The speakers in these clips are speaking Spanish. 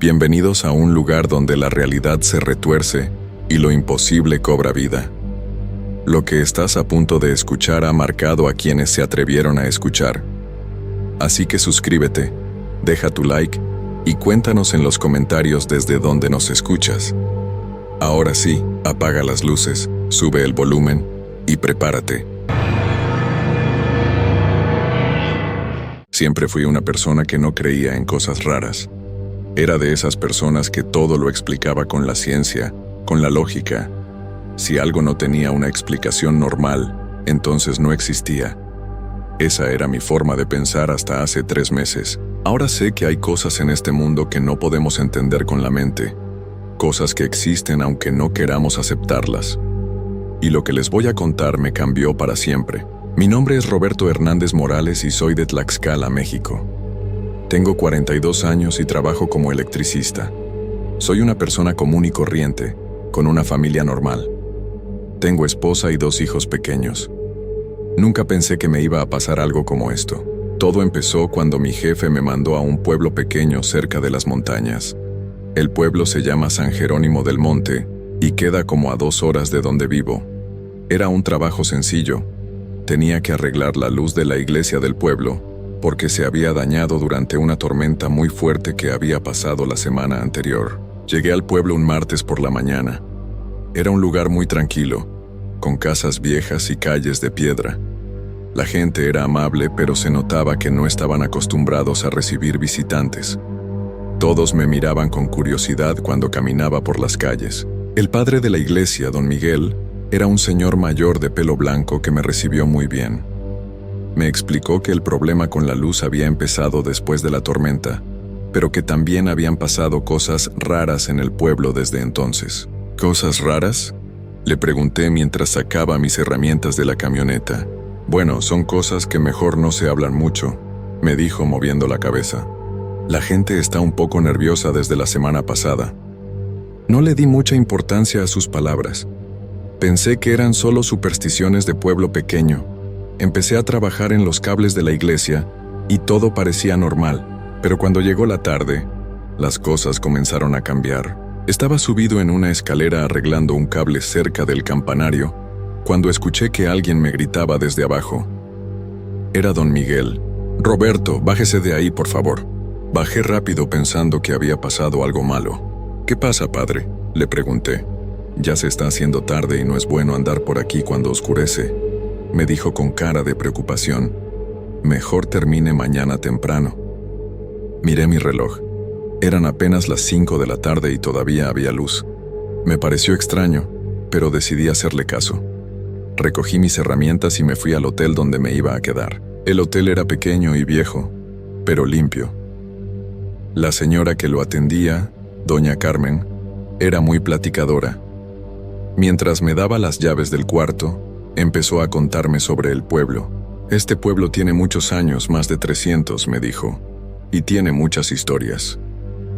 Bienvenidos a un lugar donde la realidad se retuerce y lo imposible cobra vida. Lo que estás a punto de escuchar ha marcado a quienes se atrevieron a escuchar. Así que suscríbete, deja tu like y cuéntanos en los comentarios desde dónde nos escuchas. Ahora sí, apaga las luces, sube el volumen y prepárate. Siempre fui una persona que no creía en cosas raras. Era de esas personas que todo lo explicaba con la ciencia, con la lógica. Si algo no tenía una explicación normal, entonces no existía. Esa era mi forma de pensar hasta hace 3 meses. Ahora sé que hay cosas en este mundo que no podemos entender con la mente. Cosas que existen aunque no queramos aceptarlas. Y lo que les voy a contar me cambió para siempre. Mi nombre es Roberto Hernández Morales y soy de Tlaxcala, México. Tengo 42 años y trabajo como electricista. Soy una persona común y corriente, con una familia normal. Tengo esposa y 2 hijos pequeños. Nunca pensé que me iba a pasar algo como esto. Todo empezó cuando mi jefe me mandó a un pueblo pequeño cerca de las montañas. El pueblo se llama San Jerónimo del Monte y queda como a 2 horas de donde vivo. Era un trabajo sencillo. Tenía que arreglar la luz de la iglesia del pueblo, porque se había dañado durante una tormenta muy fuerte que había pasado la semana anterior. Llegué al pueblo un martes por la mañana. Era un lugar muy tranquilo, con casas viejas y calles de piedra. La gente era amable, pero se notaba que no estaban acostumbrados a recibir visitantes. Todos me miraban con curiosidad cuando caminaba por las calles. El padre de la iglesia, don Miguel, era un señor mayor de pelo blanco que me recibió muy bien. Me explicó que el problema con la luz había empezado después de la tormenta, pero que también habían pasado cosas raras en el pueblo desde entonces. ¿Cosas raras?, le pregunté mientras sacaba mis herramientas de la camioneta. Bueno, son cosas que mejor no se hablan mucho, me dijo moviendo la cabeza. La gente está un poco nerviosa desde la semana pasada. No le di mucha importancia a sus palabras. Pensé que eran solo supersticiones de pueblo pequeño. Empecé a trabajar en los cables de la iglesia y todo parecía normal, pero cuando llegó la tarde, las cosas comenzaron a cambiar. Estaba subido en una escalera arreglando un cable cerca del campanario, cuando escuché que alguien me gritaba desde abajo. Era don Miguel. «Roberto, bájese de ahí, por favor». Bajé rápido pensando que había pasado algo malo. «¿Qué pasa, padre?», le pregunté. «Ya se está haciendo tarde y no es bueno andar por aquí cuando oscurece», me dijo con cara de preocupación. «Mejor termine mañana temprano». Miré mi reloj. Eran apenas las 5 de la tarde y todavía había luz. Me pareció extraño, pero decidí hacerle caso. Recogí mis herramientas y me fui al hotel donde me iba a quedar. El hotel era pequeño y viejo, pero limpio. La señora que lo atendía, doña Carmen, era muy platicadora. Mientras me daba las llaves del cuarto, empezó a contarme sobre el pueblo. «Este pueblo tiene muchos años, más de 300, me dijo, y tiene muchas historias».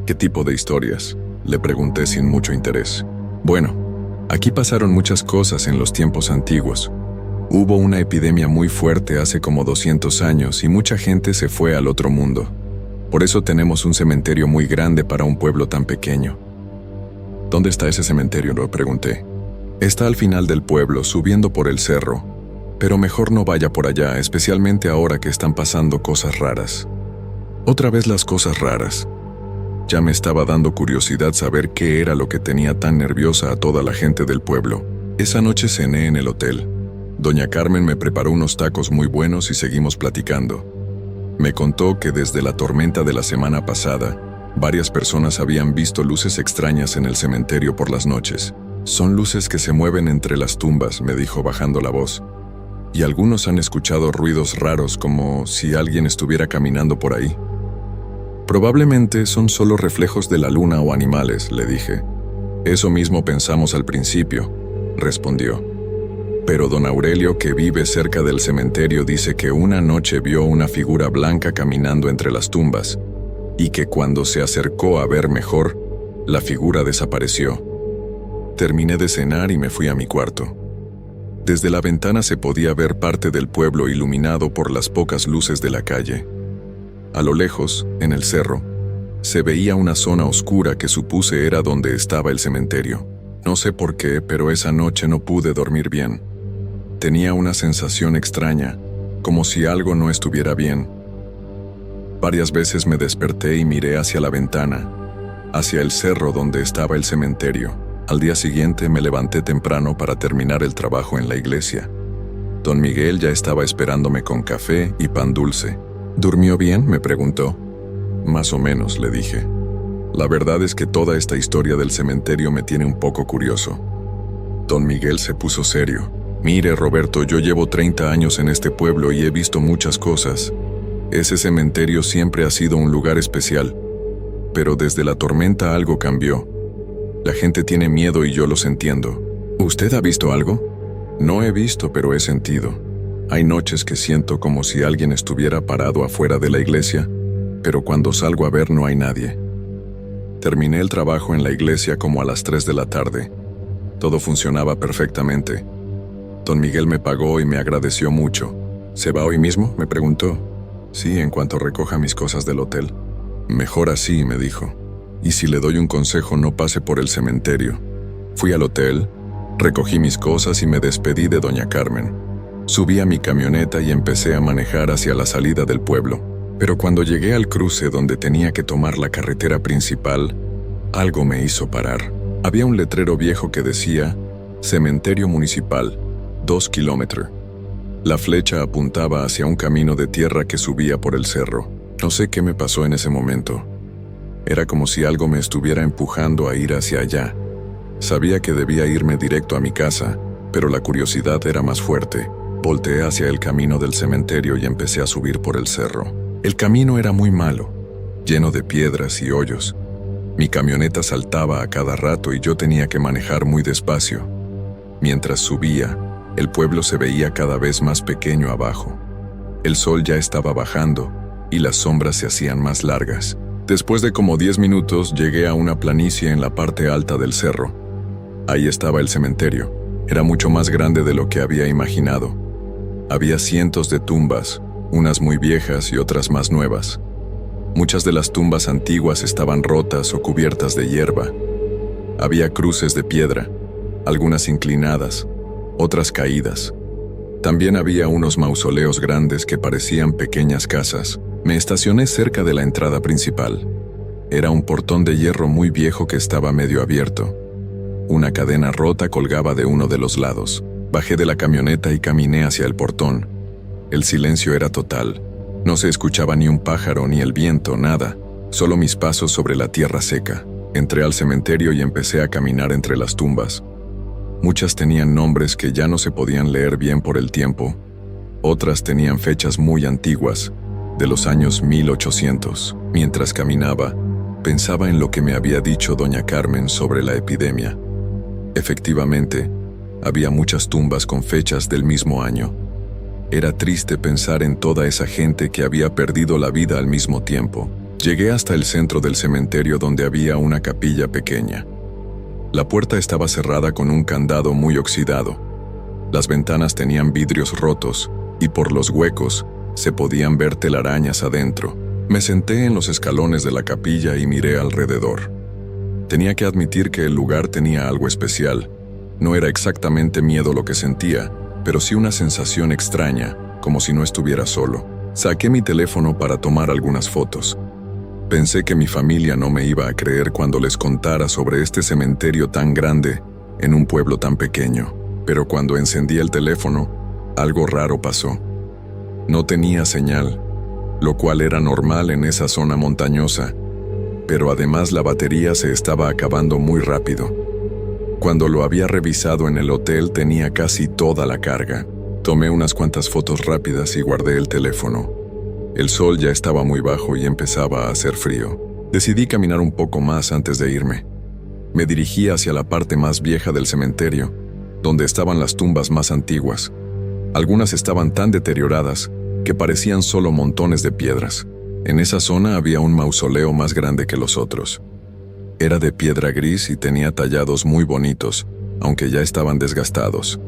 «¿Qué tipo de historias?», le pregunté sin mucho interés. «Bueno, aquí pasaron muchas cosas en los tiempos antiguos. Hubo una epidemia muy fuerte hace como 200 años y mucha gente se fue al otro mundo. Por eso tenemos un cementerio muy grande para un pueblo tan pequeño». «¿Dónde está ese cementerio?», le pregunté. «Está al final del pueblo, subiendo por el cerro. Pero mejor no vaya por allá, especialmente ahora que están pasando cosas raras». Otra vez las cosas raras. Ya me estaba dando curiosidad saber qué era lo que tenía tan nerviosa a toda la gente del pueblo. Esa noche cené en el hotel. Doña Carmen me preparó unos tacos muy buenos y seguimos platicando. Me contó que desde la tormenta de la semana pasada, varias personas habían visto luces extrañas en el cementerio por las noches. «Son luces que se mueven entre las tumbas», me dijo bajando la voz. «Y algunos han escuchado ruidos raros como si alguien estuviera caminando por ahí». «Probablemente son solo reflejos de la luna o animales», le dije. «Eso mismo pensamos al principio», respondió. «Pero don Aurelio, que vive cerca del cementerio, dice que una noche vio una figura blanca caminando entre las tumbas, y que cuando se acercó a ver mejor, la figura desapareció». Terminé de cenar y me fui a mi cuarto. Desde la ventana se podía ver parte del pueblo iluminado por las pocas luces de la calle. A lo lejos, en el cerro, Se veía una zona oscura que supuse era donde estaba el cementerio. No sé por qué, pero esa noche no pude dormir bien. Tenía una sensación extraña, como si algo no estuviera bien. Varias veces me desperté y miré hacia la ventana, hacia el cerro donde estaba el cementerio. Al día siguiente me levanté temprano para terminar el trabajo en la iglesia. Don Miguel ya estaba esperándome con café y pan dulce. ¿Durmió bien?, me preguntó. Más o menos, le dije. La verdad es que toda esta historia del cementerio me tiene un poco curioso. Don Miguel se puso serio. Mire, Roberto, yo llevo 30 años en este pueblo y he visto muchas cosas. Ese cementerio siempre ha sido un lugar especial, pero desde la tormenta algo cambió. La gente tiene miedo y yo los entiendo. ¿Usted ha visto algo? No he visto, pero he sentido. Hay noches que siento como si alguien estuviera parado afuera de la iglesia, pero cuando salgo a ver no hay nadie. Terminé el trabajo en la iglesia como a las 3 de la tarde. Todo funcionaba perfectamente. Don Miguel me pagó y me agradeció mucho. ¿Se va hoy mismo?, me preguntó. Sí, en cuanto recoja mis cosas del hotel. Mejor así, me dijo. Y si le doy un consejo, no pase por el cementerio. Fui al hotel, recogí mis cosas y me despedí de doña Carmen. Subí a mi camioneta y empecé a manejar hacia la salida del pueblo. Pero cuando llegué al cruce donde tenía que tomar la carretera principal, algo me hizo parar. Había un letrero viejo que decía Cementerio Municipal, 2 kilómetros. La flecha apuntaba hacia un camino de tierra que subía por el cerro. No sé qué me pasó en ese momento. Era como si algo me estuviera empujando a ir hacia allá. Sabía que debía irme directo a mi casa, pero la curiosidad era más fuerte. Volteé hacia el camino del cementerio y empecé a subir por el cerro. El camino era muy malo, lleno de piedras y hoyos. Mi camioneta saltaba a cada rato y yo tenía que manejar muy despacio. Mientras subía, el pueblo se veía cada vez más pequeño abajo. El sol ya estaba bajando y las sombras se hacían más largas. Después de como 10 minutos llegué a una planicie en la parte alta del cerro. Ahí estaba el cementerio. Era mucho más grande de lo que había imaginado. Había cientos de tumbas, unas muy viejas y otras más nuevas. Muchas de las tumbas antiguas estaban rotas o cubiertas de hierba. Había cruces de piedra, algunas inclinadas, otras caídas. También había unos mausoleos grandes que parecían pequeñas casas. Me estacioné cerca de la entrada principal. Era un portón de hierro muy viejo que estaba medio abierto. Una cadena rota colgaba de uno de los lados. Bajé de la camioneta y caminé hacia el portón. El silencio era total. No se escuchaba ni un pájaro ni el viento, nada. Solo mis pasos sobre la tierra seca. Entré al cementerio y empecé a caminar entre las tumbas. Muchas tenían nombres que ya no se podían leer bien por el tiempo. Otras tenían fechas muy antiguas, de los años 1800. Mientras caminaba, pensaba en lo que me había dicho doña Carmen sobre la epidemia. Efectivamente, había muchas tumbas con fechas del mismo año. Era triste pensar en toda esa gente que había perdido la vida al mismo tiempo. Llegué hasta el centro del cementerio donde había una capilla pequeña. La puerta estaba cerrada con un candado muy oxidado. Las ventanas tenían vidrios rotos y por los huecos se podían ver telarañas adentro. Me senté en los escalones de la capilla y miré alrededor. Tenía que admitir que el lugar tenía algo especial. No era exactamente miedo lo que sentía, pero sí una sensación extraña, como si no estuviera solo. Saqué mi teléfono para tomar algunas fotos. Pensé que mi familia no me iba a creer cuando les contara sobre este cementerio tan grande en un pueblo tan pequeño. Pero cuando encendí el teléfono, algo raro pasó. No tenía señal, lo cual era normal en esa zona montañosa, pero además la batería se estaba acabando muy rápido. Cuando lo había revisado en el hotel tenía casi toda la carga. Tomé unas cuantas fotos rápidas y guardé el teléfono. El sol ya estaba muy bajo y empezaba a hacer frío. Decidí caminar un poco más antes de irme. Me dirigí hacia la parte más vieja del cementerio, donde estaban las tumbas más antiguas. Algunas estaban tan deterioradas que parecían solo montones de piedras. En esa zona había un mausoleo más grande que los otros. Era de piedra gris y tenía tallados muy bonitos, aunque ya estaban desgastados.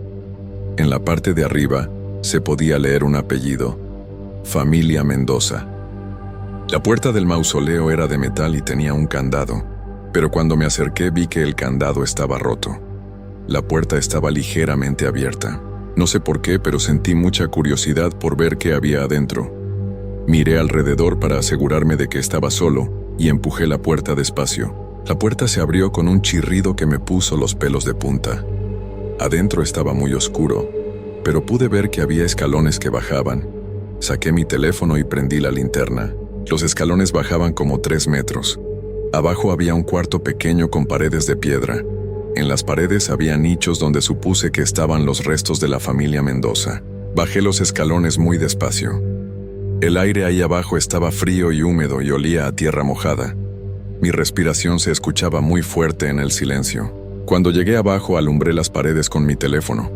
En la parte de arriba se podía leer un apellido: Familia Mendoza. La puerta del mausoleo era de metal y tenía un candado, pero cuando me acerqué vi que el candado estaba roto. La puerta estaba ligeramente abierta. No sé por qué, pero sentí mucha curiosidad por ver qué había adentro. Miré alrededor para asegurarme de que estaba solo y empujé la puerta despacio. La puerta se abrió con un chirrido que me puso los pelos de punta. Adentro estaba muy oscuro, pero pude ver que había escalones que bajaban. Saqué mi teléfono y prendí la linterna. Los escalones bajaban como 3 metros. Abajo había un cuarto pequeño con paredes de piedra. En las paredes había nichos donde supuse que estaban los restos de la familia Mendoza. Bajé los escalones muy despacio. El aire ahí abajo estaba frío y húmedo y olía a tierra mojada. Mi respiración se escuchaba muy fuerte en el silencio. Cuando llegué abajo alumbré las paredes con mi teléfono.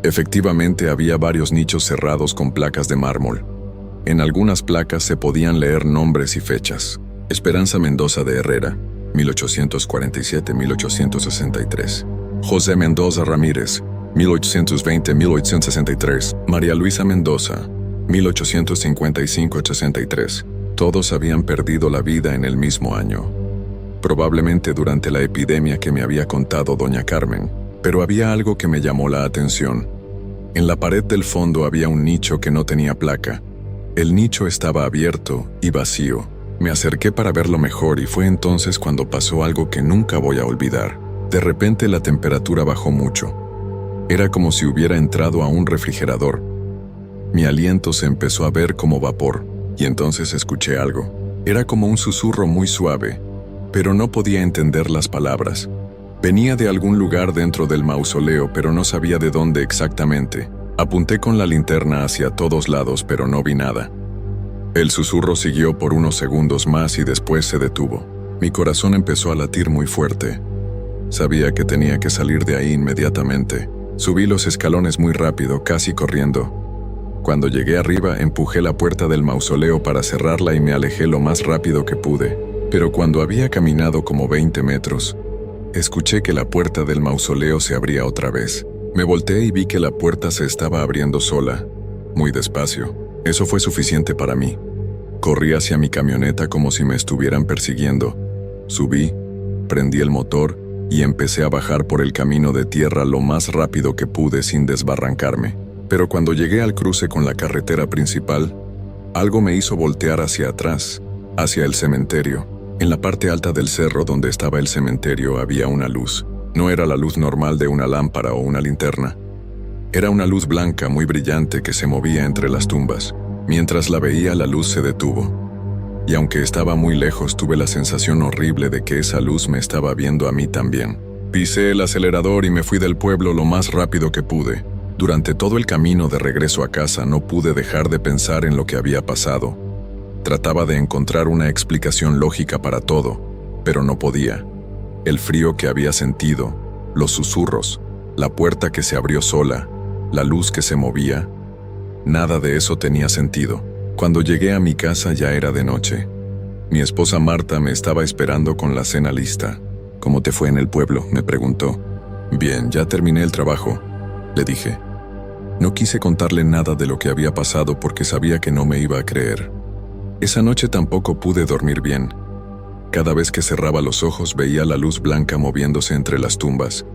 Efectivamente había varios nichos cerrados con placas de mármol. En algunas placas se podían leer nombres y fechas. Esperanza Mendoza de Herrera, 1847-1863. José Mendoza Ramírez, 1820-1863. María Luisa Mendoza, 1855-83. Todos habían perdido la vida en el mismo año. Probablemente durante la epidemia que me había contado doña Carmen, pero había algo que me llamó la atención. En la pared del fondo había un nicho que no tenía placa. El nicho estaba abierto y vacío. Me acerqué para verlo mejor y fue entonces cuando pasó algo que nunca voy a olvidar. De repente la temperatura bajó mucho. Era como si hubiera entrado a un refrigerador. Mi aliento se empezó a ver como vapor, y entonces escuché algo. Era como un susurro muy suave, pero no podía entender las palabras. Venía de algún lugar dentro del mausoleo, pero no sabía de dónde exactamente. Apunté con la linterna hacia todos lados, pero no vi nada. El susurro siguió por unos segundos más y después se detuvo. Mi corazón empezó a latir muy fuerte. Sabía que tenía que salir de ahí inmediatamente. Subí los escalones muy rápido, casi corriendo. Cuando llegué arriba, empujé la puerta del mausoleo para cerrarla y me alejé lo más rápido que pude. Pero cuando había caminado como 20 metros, escuché que la puerta del mausoleo se abría otra vez. Me volteé y vi que la puerta se estaba abriendo sola, muy despacio. Eso fue suficiente para mí. Corrí hacia mi camioneta como si me estuvieran persiguiendo. Subí, prendí el motor y empecé a bajar por el camino de tierra lo más rápido que pude sin desbarrancarme. Pero cuando llegué al cruce con la carretera principal, algo me hizo voltear hacia atrás, hacia el cementerio. En la parte alta del cerro donde estaba el cementerio había una luz. No era la luz normal de una lámpara o una linterna. Era una luz blanca muy brillante que se movía entre las tumbas. Mientras la veía, la luz se detuvo. Y aunque estaba muy lejos, tuve la sensación horrible de que esa luz me estaba viendo a mí también. Pisé el acelerador y me fui del pueblo lo más rápido que pude. Durante todo el camino de regreso a casa no pude dejar de pensar en lo que había pasado. Trataba de encontrar una explicación lógica para todo, pero no podía. El frío que había sentido, los susurros, la puerta que se abrió sola, la luz que se movía, nada de eso tenía sentido. Cuando llegué a mi casa ya era de noche. Mi esposa Marta me estaba esperando con la cena lista. ¿Cómo te fue en el pueblo?, me preguntó. Bien, ya terminé el trabajo, le dije. No quise contarle nada de lo que había pasado porque sabía que no me iba a creer. Esa noche tampoco pude dormir bien. Cada vez que cerraba los ojos veía la luz blanca moviéndose entre las tumbas,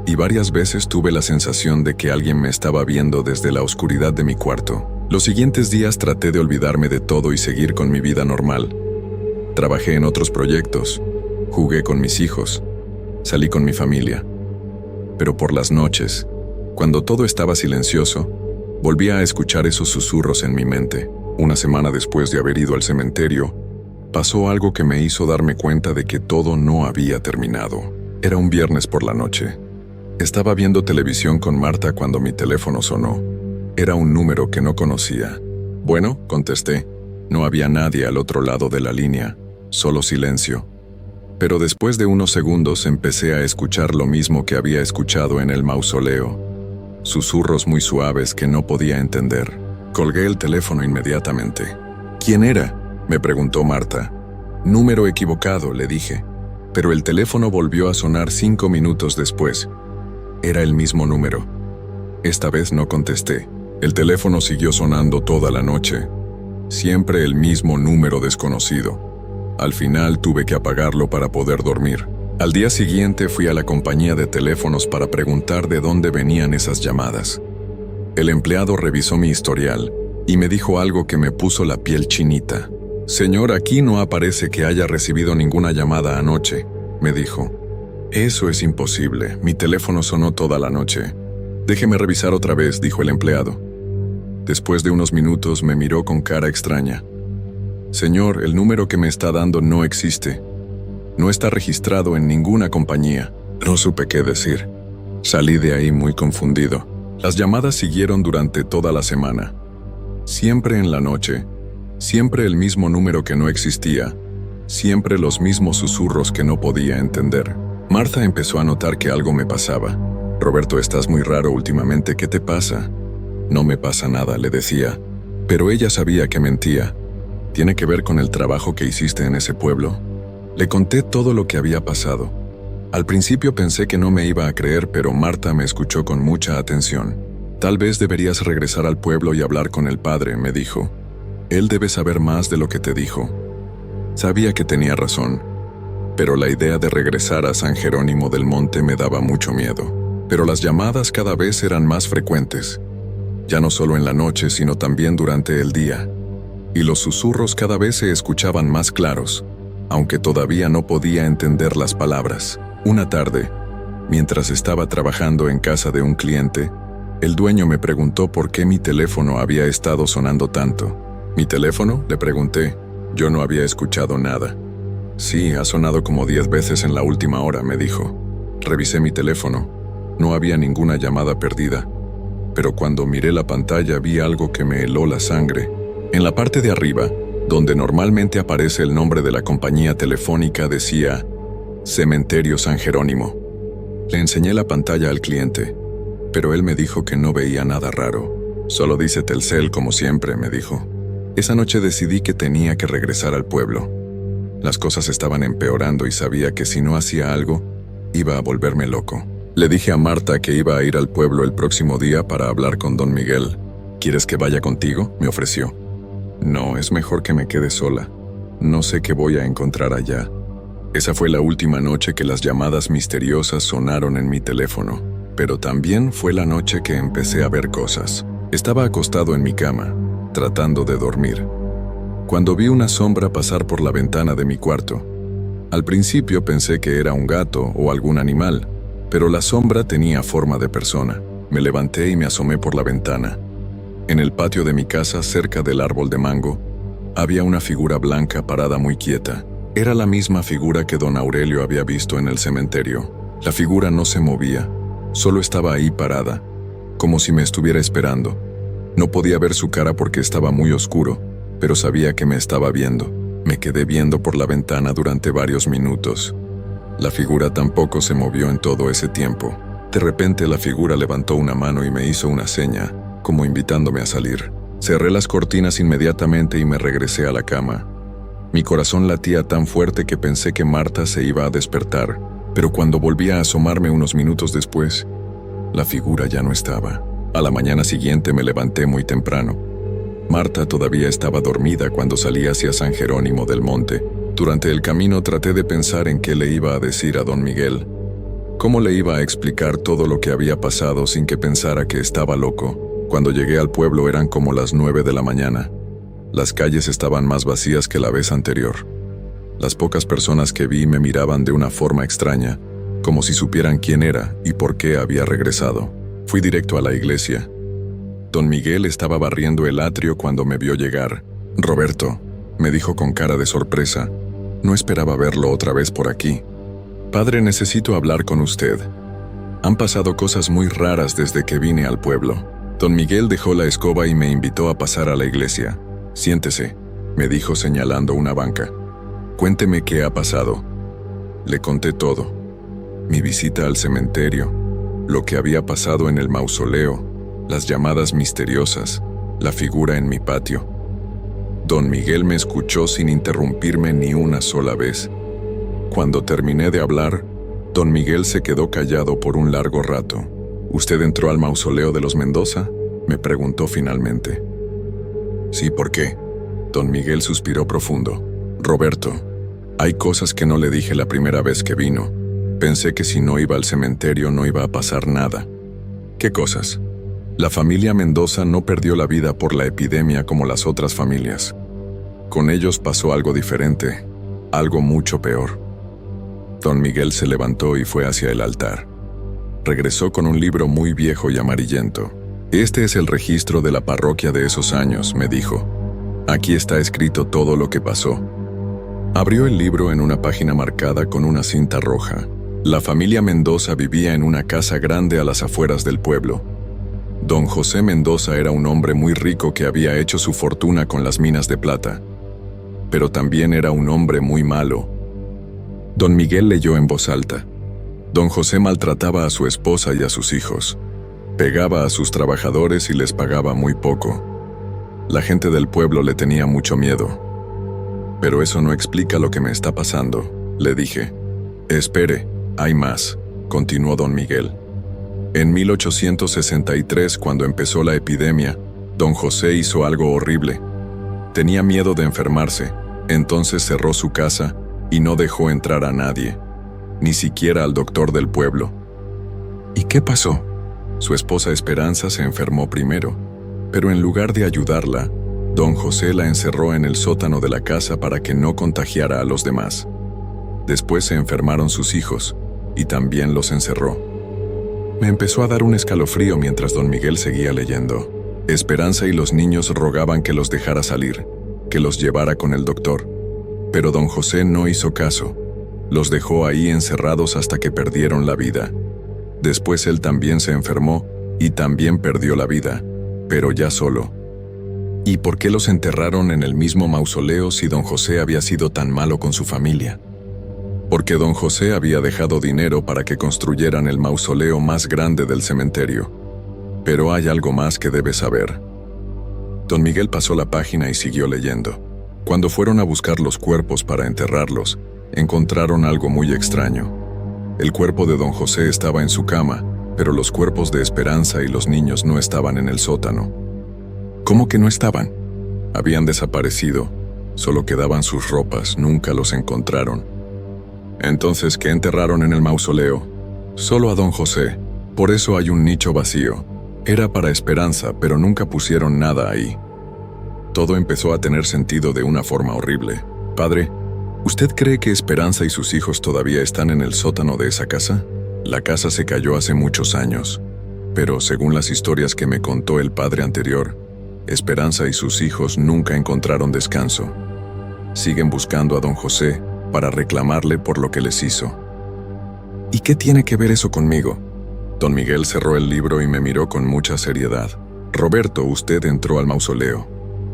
y varias veces tuve la sensación de que alguien me estaba viendo desde la oscuridad de mi cuarto. Los siguientes días traté de olvidarme de todo y seguir con mi vida normal. Trabajé en otros proyectos, jugué con mis hijos, salí con mi familia. Pero por las noches, cuando todo estaba silencioso, volvía a escuchar esos susurros en mi mente. Una semana después de haber ido al cementerio, pasó algo que me hizo darme cuenta de que todo no había terminado. Era un viernes por la noche. Estaba viendo televisión con Marta cuando mi teléfono sonó. Era un número que no conocía. Bueno, contesté. No había nadie al otro lado de la línea, solo silencio. Pero después de unos segundos empecé a escuchar lo mismo que había escuchado en el mausoleo. Susurros muy suaves que no podía entender. Colgué el teléfono inmediatamente. ¿Quién era?, me preguntó Marta. Número equivocado, le dije. Pero el teléfono volvió a sonar 5 minutos después. Era el mismo número. Esta vez no contesté. El teléfono siguió sonando toda la noche. Siempre el mismo número desconocido. Al final tuve que apagarlo para poder dormir. Al día siguiente fui a la compañía de teléfonos para preguntar de dónde venían esas llamadas. El empleado revisó mi historial y me dijo algo que me puso la piel chinita. «Señor, aquí no aparece que haya recibido ninguna llamada anoche», me dijo. «Eso es imposible, mi teléfono sonó toda la noche». «Déjeme revisar otra vez», dijo el empleado. Después de unos minutos me miró con cara extraña. «Señor, el número que me está dando no existe. No está registrado en ninguna compañía». No supe qué decir. Salí de ahí muy confundido. Las llamadas siguieron durante toda la semana. Siempre en la noche, siempre el mismo número que no existía, siempre los mismos susurros que no podía entender. Martha empezó a notar que algo me pasaba. «Roberto, estás muy raro últimamente, ¿qué te pasa?» «No me pasa nada», le decía, pero ella sabía que mentía. «¿Tiene que ver con el trabajo que hiciste en ese pueblo?» Le conté todo lo que había pasado. Al principio pensé que no me iba a creer, pero Martha me escuchó con mucha atención. «Tal vez deberías regresar al pueblo y hablar con el padre», me dijo. «Él debe saber más de lo que te dijo». Sabía que tenía razón, pero la idea de regresar a San Jerónimo del Monte me daba mucho miedo. Pero las llamadas cada vez eran más frecuentes. Ya no solo en la noche, sino también durante el día. Y los susurros cada vez se escuchaban más claros, aunque todavía no podía entender las palabras. Una tarde, mientras estaba trabajando en casa de un cliente, el dueño me preguntó por qué mi teléfono había estado sonando tanto. ¿Mi teléfono?, le pregunté. Yo no había escuchado nada. «Sí, ha sonado como 10 veces en la última hora», me dijo. Revisé mi teléfono. No había ninguna llamada perdida. Pero cuando miré la pantalla vi algo que me heló la sangre. En la parte de arriba, donde normalmente aparece el nombre de la compañía telefónica, decía Cementerio San Jerónimo. Le enseñé la pantalla al cliente, pero él me dijo que no veía nada raro. «Solo dice Telcel como siempre», me dijo. Esa noche decidí que tenía que regresar al pueblo. Las cosas estaban empeorando y sabía que si no hacía algo, iba a volverme loco. Le dije a Martha que iba a ir al pueblo el próximo día para hablar con don Miguel. «¿Quieres que vaya contigo?», me ofreció. «No, es mejor que me quede sola. No sé qué voy a encontrar allá». Esa fue la última noche que las llamadas misteriosas sonaron en mi teléfono, pero también fue la noche que empecé a ver cosas. Estaba acostado en mi cama, tratando de dormir, cuando vi una sombra pasar por la ventana de mi cuarto. Al principio pensé que era un gato o algún animal, pero la sombra tenía forma de persona. Me levanté y me asomé por la ventana. En el patio de mi casa, cerca del árbol de mango, había una figura blanca parada muy quieta. Era la misma figura que don Aurelio había visto en el cementerio. La figura no se movía, solo estaba ahí parada, como si me estuviera esperando. No podía ver su cara porque estaba muy oscuro, pero sabía que me estaba viendo. Me quedé viendo por la ventana durante varios minutos. La figura tampoco se movió en todo ese tiempo. De repente la figura levantó una mano y me hizo una seña, como invitándome a salir. Cerré las cortinas inmediatamente y me regresé a la cama. Mi corazón latía tan fuerte que pensé que Martha se iba a despertar, pero cuando volví a asomarme unos minutos después, la figura ya no estaba. A la mañana siguiente me levanté muy temprano. Martha todavía estaba dormida cuando salí hacia San Jerónimo del Monte. Durante el camino traté de pensar en qué le iba a decir a don Miguel. ¿Cómo le iba a explicar todo lo que había pasado sin que pensara que estaba loco? Cuando llegué al pueblo eran como las 9 de la mañana. Las calles estaban más vacías que la vez anterior. Las pocas personas que vi me miraban de una forma extraña, como si supieran quién era y por qué había regresado. Fui directo a la iglesia. Don Miguel estaba barriendo el atrio cuando me vio llegar. «Roberto», me dijo con cara de sorpresa. No esperaba verlo otra vez por aquí. «Padre, necesito hablar con usted. Han pasado cosas muy raras desde que vine al pueblo». Don Miguel dejó la escoba y me invitó a pasar a la iglesia. «Siéntese», me dijo señalando una banca. «Cuénteme qué ha pasado». Le conté todo. Mi visita al cementerio, lo que había pasado en el mausoleo, las llamadas misteriosas, la figura en mi patio. Don Miguel me escuchó sin interrumpirme ni una sola vez. Cuando terminé de hablar, don Miguel se quedó callado por un largo rato. «¿Usted entró al mausoleo de los Mendoza?», me preguntó finalmente. «Sí, ¿por qué?». Don Miguel suspiró profundo. Roberto, hay cosas que no le dije la primera vez que vino. Pensé que si no iba al cementerio no iba a pasar nada. ¿Qué cosas? La familia Mendoza no perdió la vida por la epidemia como las otras familias. Con ellos pasó algo diferente, algo mucho peor. Don Miguel se levantó y fue hacia el altar. Regresó con un libro muy viejo y amarillento. Este es el registro de la parroquia de esos años, me dijo. Aquí está escrito todo lo que pasó. Abrió el libro en una página marcada con una cinta roja. La familia Mendoza vivía en una casa grande a las afueras del pueblo. Don José Mendoza era un hombre muy rico que había hecho su fortuna con las minas de plata. Pero también era un hombre muy malo. Don Miguel leyó en voz alta. Don José maltrataba a su esposa y a sus hijos. Pegaba a sus trabajadores y les pagaba muy poco. La gente del pueblo le tenía mucho miedo. Pero eso no explica lo que me está pasando, le dije. Espere, hay más, continuó don Miguel. En 1863, cuando empezó la epidemia, don José hizo algo horrible. Tenía miedo de enfermarse, entonces cerró su casa y no dejó entrar a nadie, ni siquiera al doctor del pueblo. ¿Y qué pasó? Su esposa Esperanza se enfermó primero, pero en lugar de ayudarla, don José la encerró en el sótano de la casa para que no contagiara a los demás. Después se enfermaron sus hijos, y también los encerró. Me empezó a dar un escalofrío mientras don Miguel seguía leyendo. Esperanza y los niños rogaban que los dejara salir, que los llevara con el doctor. Pero don José no hizo caso. Los dejó ahí encerrados hasta que perdieron la vida. Después él también se enfermó y también perdió la vida, pero ya solo. ¿Y por qué los enterraron en el mismo mausoleo si don José había sido tan malo con su familia? Porque don José había dejado dinero para que construyeran el mausoleo más grande del cementerio. Pero hay algo más que debes saber. Don Miguel pasó la página y siguió leyendo. Cuando fueron a buscar los cuerpos para enterrarlos, encontraron algo muy extraño. El cuerpo de don José estaba en su cama, pero los cuerpos de Esperanza y los niños no estaban en el sótano. ¿Cómo que no estaban? Habían desaparecido, solo quedaban sus ropas, nunca los encontraron. Entonces, ¿qué enterraron en el mausoleo? Solo a don José, por eso hay un nicho vacío. Era para Esperanza, pero nunca pusieron nada ahí. Todo empezó a tener sentido de una forma horrible. Padre, ¿usted cree que Esperanza y sus hijos todavía están en el sótano de esa casa? La casa se cayó hace muchos años, pero según las historias que me contó el padre anterior, Esperanza y sus hijos nunca encontraron descanso. Siguen buscando a don José para reclamarle por lo que les hizo. ¿Y qué tiene que ver eso conmigo? Don Miguel cerró el libro y me miró con mucha seriedad. Roberto, usted entró al mausoleo.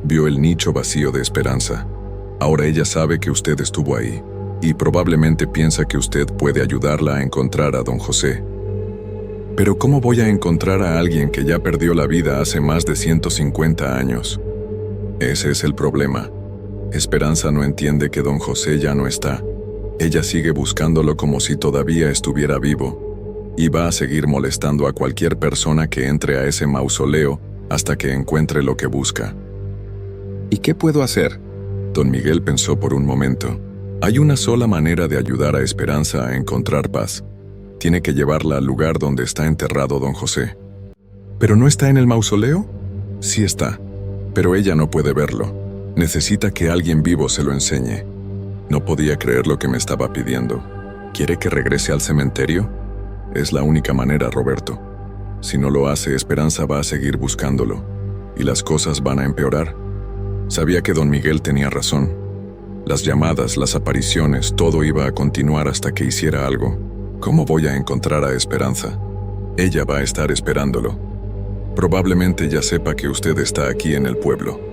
Vio el nicho vacío de Esperanza. Ahora ella sabe que usted estuvo ahí, y probablemente piensa que usted puede ayudarla a encontrar a don José. Pero ¿cómo voy a encontrar a alguien que ya perdió la vida hace más de 150 años? Ese es el problema. Esperanza no entiende que don José ya no está. Ella sigue buscándolo como si todavía estuviera vivo, y va a seguir molestando a cualquier persona que entre a ese mausoleo hasta que encuentre lo que busca. ¿Y qué puedo hacer? Don Miguel pensó por un momento. Hay una sola manera de ayudar a Esperanza a encontrar paz. Tiene que llevarla al lugar donde está enterrado don José. ¿Pero no está en el mausoleo? Sí está, pero ella no puede verlo. Necesita que alguien vivo se lo enseñe. No podía creer lo que me estaba pidiendo. ¿Quiere que regrese al cementerio? Es la única manera, Roberto. Si no lo hace, Esperanza va a seguir buscándolo, y las cosas van a empeorar. Sabía que don Miguel tenía razón. Las llamadas, las apariciones, todo iba a continuar hasta que hiciera algo. ¿Cómo voy a encontrar a Esperanza? Ella va a estar esperándolo. Probablemente ya sepa que usted está aquí en el pueblo.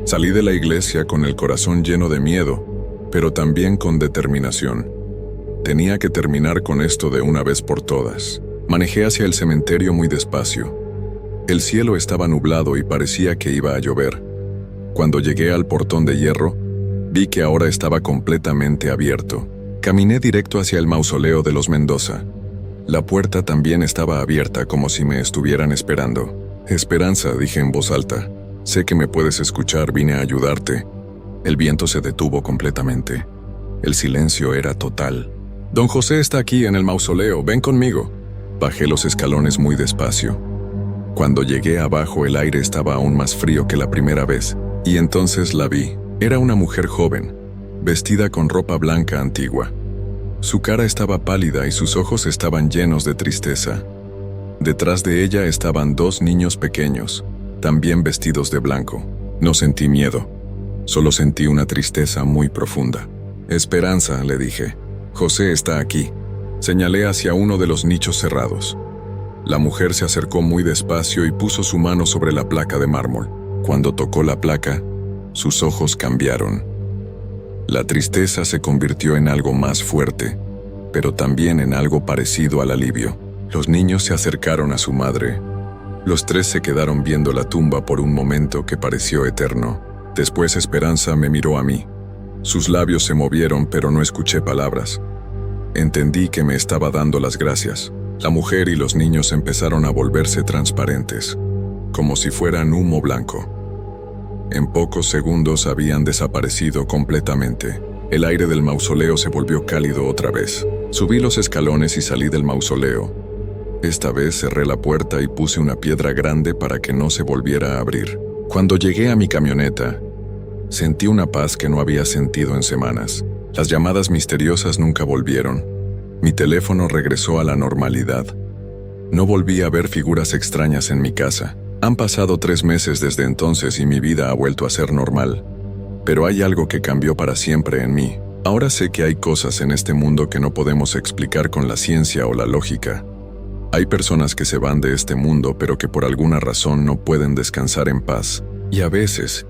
Salí de la iglesia con el corazón lleno de miedo, pero también con determinación. Tenía que terminar con esto de una vez por todas. Manejé hacia el cementerio muy despacio. El cielo estaba nublado y parecía que iba a llover. Cuando llegué al portón de hierro, vi que ahora estaba completamente abierto. Caminé directo hacia el mausoleo de los Mendoza. La puerta también estaba abierta como si me estuvieran esperando. Esperanza, dije en voz alta. Sé que me puedes escuchar, vine a ayudarte. El viento se detuvo completamente. El silencio era total. Don José está aquí en el mausoleo, ven conmigo. Bajé los escalones muy despacio. Cuando llegué abajo el aire estaba aún más frío que la primera vez, y entonces la vi. Era una mujer joven, vestida con ropa blanca antigua. Su cara estaba pálida y sus ojos estaban llenos de tristeza. Detrás de ella estaban dos niños pequeños, también vestidos de blanco. No sentí miedo, solo sentí una tristeza muy profunda. Esperanza, le dije. José está aquí. Señalé hacia uno de los nichos cerrados. La mujer se acercó muy despacio y puso su mano sobre la placa de mármol. Cuando tocó la placa, sus ojos cambiaron. La tristeza se convirtió en algo más fuerte, pero también en algo parecido al alivio. Los niños se acercaron a su madre. Los tres se quedaron viendo la tumba por un momento que pareció eterno. Después Esperanza me miró a mí. Sus labios se movieron, pero no escuché palabras. Entendí que me estaba dando las gracias. La mujer y los niños empezaron a volverse transparentes, como si fueran humo blanco. En pocos segundos habían desaparecido completamente. El aire del mausoleo se volvió cálido otra vez. Subí los escalones y salí del mausoleo. Esta vez cerré la puerta y puse una piedra grande para que no se volviera a abrir. Cuando llegué a mi camioneta, sentí una paz que no había sentido en semanas. Las llamadas misteriosas nunca volvieron. Mi teléfono regresó a la normalidad. No volví a ver figuras extrañas en mi casa. Han pasado 3 meses desde entonces y mi vida ha vuelto a ser normal. Pero hay algo que cambió para siempre en mí. Ahora sé que hay cosas en este mundo que no podemos explicar con la ciencia o la lógica. Hay personas que se van de este mundo pero que por alguna razón no pueden descansar en paz. Y a veces,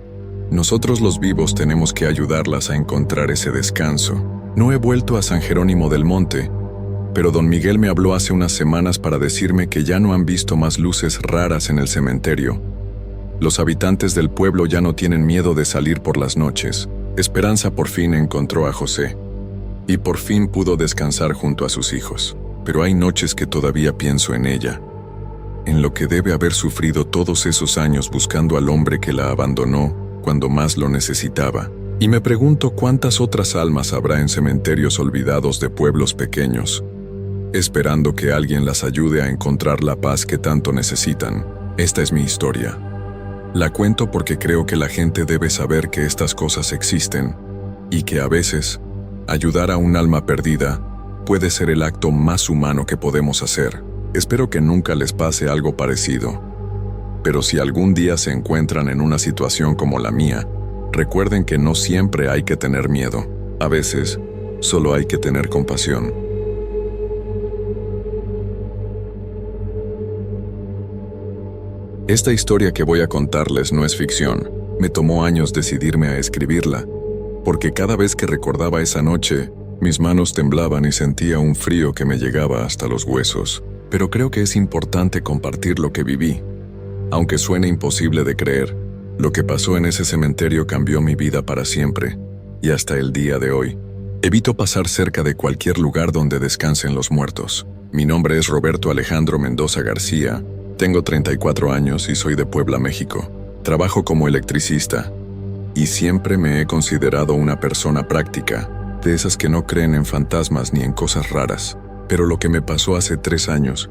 nosotros los vivos tenemos que ayudarlas a encontrar ese descanso. No he vuelto a San Jerónimo del Monte, pero don Miguel me habló hace unas semanas para decirme que ya no han visto más luces raras en el cementerio. Los habitantes del pueblo ya no tienen miedo de salir por las noches. Esperanza por fin encontró a José, y por fin pudo descansar junto a sus hijos. Pero hay noches que todavía pienso en ella, en lo que debe haber sufrido todos esos años buscando al hombre que la abandonó cuando más lo necesitaba. Y me pregunto cuántas otras almas habrá en cementerios olvidados de pueblos pequeños, esperando que alguien las ayude a encontrar la paz que tanto necesitan. Esta es mi historia. La cuento porque creo que la gente debe saber que estas cosas existen, y que a veces, ayudar a un alma perdida puede ser el acto más humano que podemos hacer. Espero que nunca les pase algo parecido. Pero si algún día se encuentran en una situación como la mía, recuerden que no siempre hay que tener miedo. A veces, solo hay que tener compasión. Esta historia que voy a contarles no es ficción. Me tomó años decidirme a escribirla, porque cada vez que recordaba esa noche, mis manos temblaban y sentía un frío que me llegaba hasta los huesos. Pero creo que es importante compartir lo que viví. Aunque suene imposible de creer, lo que pasó en ese cementerio cambió mi vida para siempre, y hasta el día de hoy. Evito pasar cerca de cualquier lugar donde descansen los muertos. Mi nombre es Roberto Alejandro Mendoza García, tengo 34 años y soy de Puebla, México. Trabajo como electricista, y siempre me he considerado una persona práctica, de esas que no creen en fantasmas ni en cosas raras. Pero lo que me pasó hace 3 años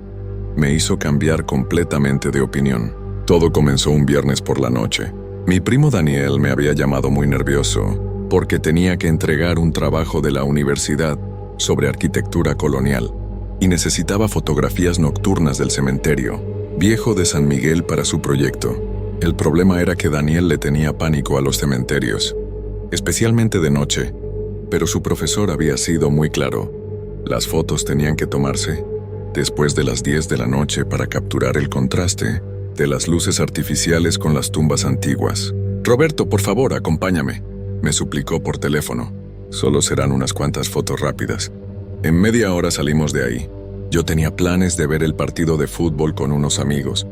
me hizo cambiar completamente de opinión. Todo comenzó un viernes por la noche. Mi primo Daniel me había llamado muy nervioso porque tenía que entregar un trabajo de la universidad sobre arquitectura colonial y necesitaba fotografías nocturnas del cementerio viejo de San Miguel para su proyecto. El problema era que Daniel le tenía pánico a los cementerios, especialmente de noche, pero su profesor había sido muy claro. Las fotos tenían que tomarse después de las 10 de la noche para capturar el contraste de las luces artificiales con las tumbas antiguas. «Roberto, por favor, acompáñame», me suplicó por teléfono. «Solo serán unas cuantas fotos rápidas». En media hora salimos de ahí. Yo tenía planes de ver el partido de fútbol con unos amigos,